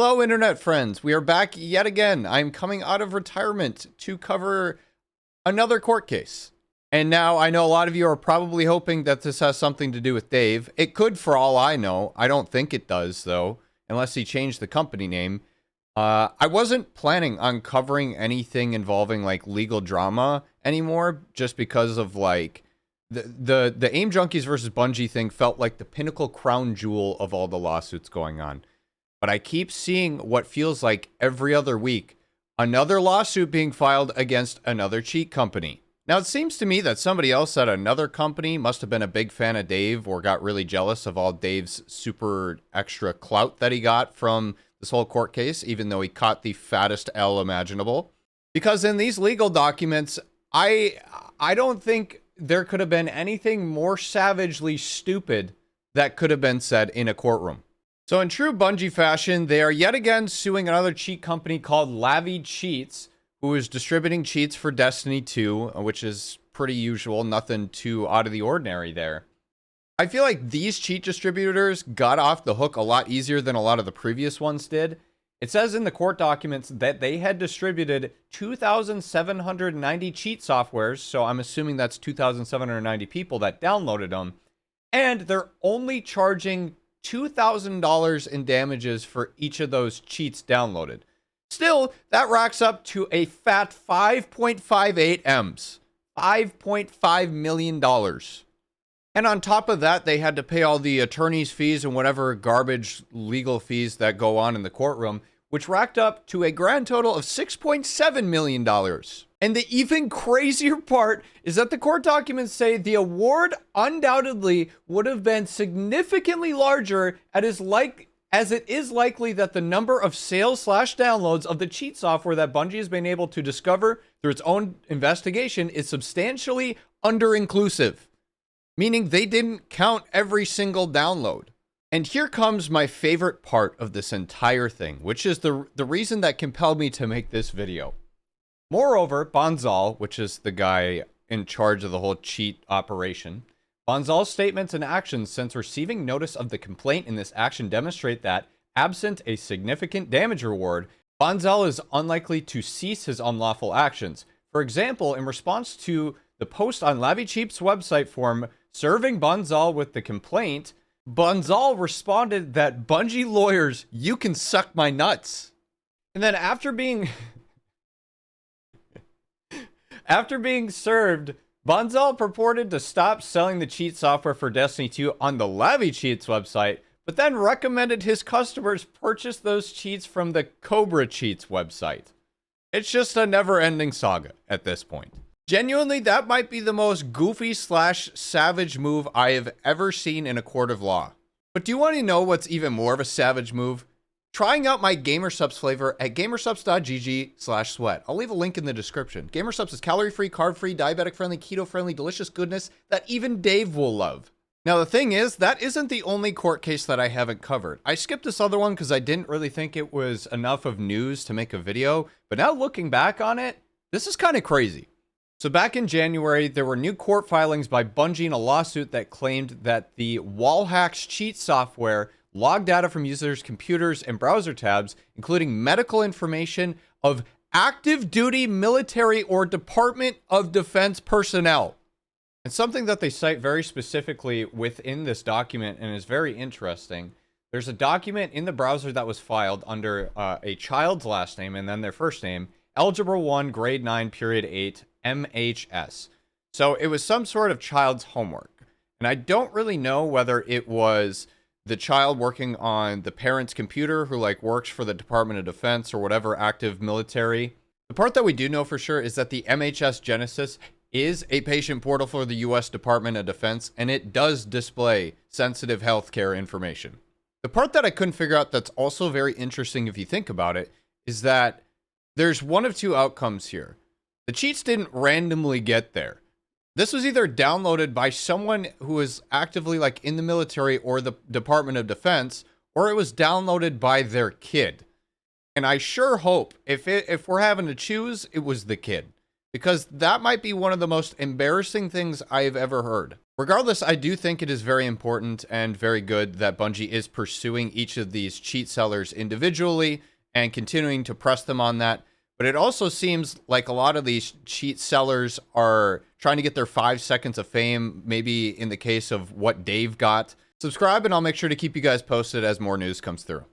Hello, internet friends. We are back yet again. I'm coming out of retirement to cover another court case. And now I know a lot of you are probably hoping that this has something to do with Dave. It could, for all I know. I don't think it does, though, unless he changed the company name. I wasn't planning on covering anything involving like legal drama anymore, just because of like the Aim Junkies versus Bungie thing felt like the pinnacle crown jewel of all the lawsuits going on. But I keep seeing what feels like every other week, another lawsuit being filed against another cheat company. Now, it seems to me that somebody else at another company must have been a big fan of Dave or got really jealous of all Dave's super extra clout that he got from this whole court case, even though he caught the fattest L imaginable. Because in these legal documents, I don't think there could have been anything more savagely stupid that could have been said in a courtroom. So in true Bungie fashion, they are yet again suing another cheat company called Lavi Cheats, who is distributing cheats for Destiny 2, which is pretty usual, nothing too out of the ordinary there. I feel like these cheat distributors got off the hook a lot easier than a lot of the previous ones did. It says in the court documents that they had distributed 2,790 cheat softwares, so I'm assuming that's 2,790 people that downloaded them, and they're only charging $2,000 in damages for each of those cheats downloaded. Still, that racks up to a fat 5.58 M's. $5.5 million. And on top of that, they had to pay all the attorney's fees and whatever garbage legal fees that go on in the courtroom, which racked up to a grand total of $6.7 million. And the even crazier part is that the court documents say the award undoubtedly would have been significantly larger as it is likely that the number of sales/downloads of the cheat software that Bungie has been able to discover through its own investigation is substantially under-inclusive, meaning they didn't count every single download. And here comes my favorite part of this entire thing, which is the reason that compelled me to make this video. Moreover, Bonzal, which is the guy in charge of the whole cheat operation, Bonzal's statements and actions since receiving notice of the complaint in this action demonstrate that, absent a significant damage reward, Bonzal is unlikely to cease his unlawful actions. For example, in response to the post on Lavi Cheap's website forum serving Bonzal with the complaint, Bonzal responded that Bungie lawyers, you can suck my nuts. And then after being served, Bonzal purported to stop selling the cheat software for Destiny 2 on the Lavi Cheats website, but then recommended his customers purchase those cheats from the Cobra Cheats website. It's just a never-ending saga at this point. Genuinely, that might be the most goofy/savage move I have ever seen in a court of law. But do you want to know what's even more of a savage move? Trying out my Gamersupps flavor at gamersupps.gg/sweat. I'll leave a link in the description. Gamersupps is calorie-free, carb-free, diabetic-friendly, keto-friendly, delicious goodness that even Dave will love. Now, the thing is, that isn't the only court case that I haven't covered. I skipped this other one because I didn't really think it was enough of news to make a video. But now looking back on it, this is kind of crazy. So back in January, there were new court filings by Bungie in a lawsuit that claimed that the Wallhacks cheat software logged data from users' computers and browser tabs, including medical information of active duty military or Department of Defense personnel. And something that they cite very specifically within this document and is very interesting, there's a document in the browser that was filed under a child's last name and then their first name, Algebra 1, Grade 9, Period 8, MHS. So it was some sort of child's homework. And I don't really know whether it was the child working on the parent's computer who like works for the Department of Defense or whatever active military. The part that we do know for sure is that the MHS Genesis is a patient portal for the US Department of Defense, and it does display sensitive healthcare information. The part that I couldn't figure out that's also very interesting if you think about it is that there's one of two outcomes here. The cheats didn't randomly get there. This was either downloaded by someone who was actively like in the military or the Department of Defense, or it was downloaded by their kid. And I sure hope if we're having to choose, it was the kid. because that might be one of the most embarrassing things I've ever heard. Regardless, I do think it is very important and very good that Bungie is pursuing each of these cheat sellers individually and continuing to press them on that. But it also seems like a lot of these cheat sellers are trying to get their 5 seconds of fame, maybe in the case of what Dave got. Subscribe and I'll make sure to keep you guys posted as more news comes through.